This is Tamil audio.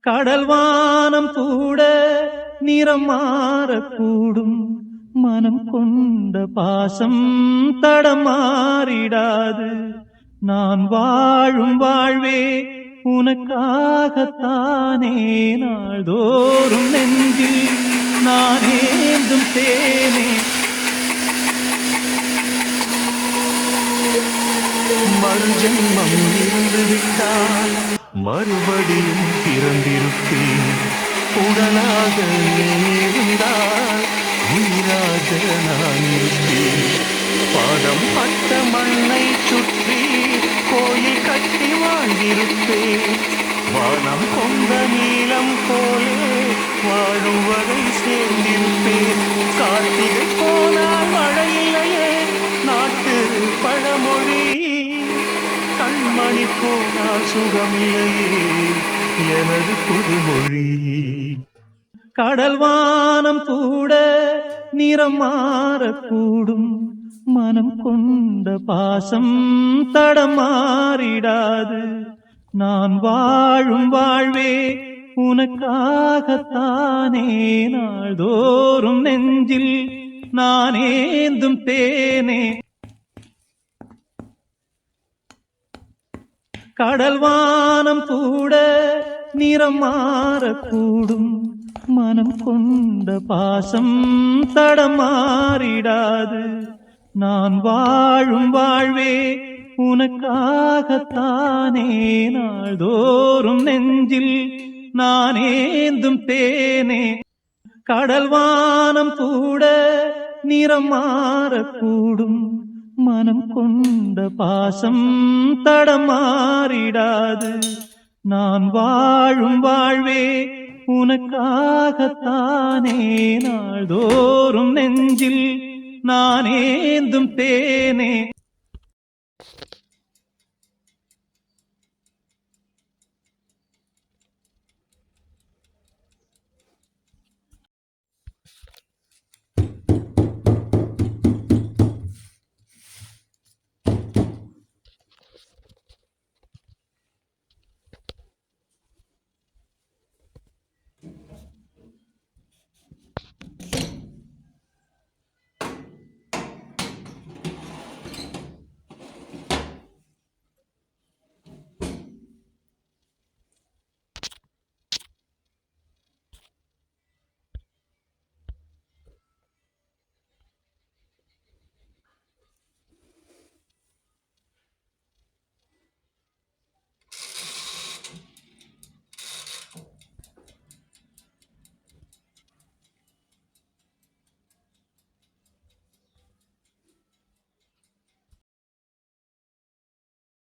கடல் வானம் கூட நிறம் மாறக்கூடும், மனம் கொண்ட பாசம் தடம் மாறிடாது. நான் வாழும் வாழ்வே உனக்காகத்தானே, நாள்தோறும் நெஞ்சில் நான் ஏந்தும் தேனே. மறுஜென்மம் இருந்து விட்டால் மறுபடியும் பிறந்திருப்பேன். உடலாக இருந்தால் உயிராக நான் இருப்பேன். பாதம் பட்ட மண்ணை சுற்றி கோயில் கட்டி வாழ்ந்திருப்பேன். வானம் கொண்ட நீளம் போலே வாழும் வரை சேர்ந்திருப்பேன். கார்த்திகை போனால் மழையிலேயே நாட்டு பழமொழி, கண்மணி போனால் சுகமில்லையே எனது புதுமொழி. கடல் வானம் கூட நிறம் மாறக்கூடும், மனம் கொண்ட பாசம் தடம் மாறிடாது. நான் வாழும் வாழ்வே உனக்காகத்தானே, நாள்தோறும் நெஞ்சில் நான் ஏந்தும் தேனே. கடல் வானம் கூட நிறம் மாறக்கூடும், மனம் கொண்ட பாசம் தடம் மாறிடாது. நான் வாழும் வாழ்வே உனக்காகத்தானே, நாள்தோறும் நெஞ்சில் நான் ஏந்தும் தேனே. கடல் வானம் கூட நிறம் மாறக்கூடும், மனம் கொண்ட பாசம் தடம் மாறிடாது. நான் வாழும் வாழ்வே உனக்காகத்தானே, நாள்தோறும் நெஞ்சில் நான் ஏந்தும் தேனே.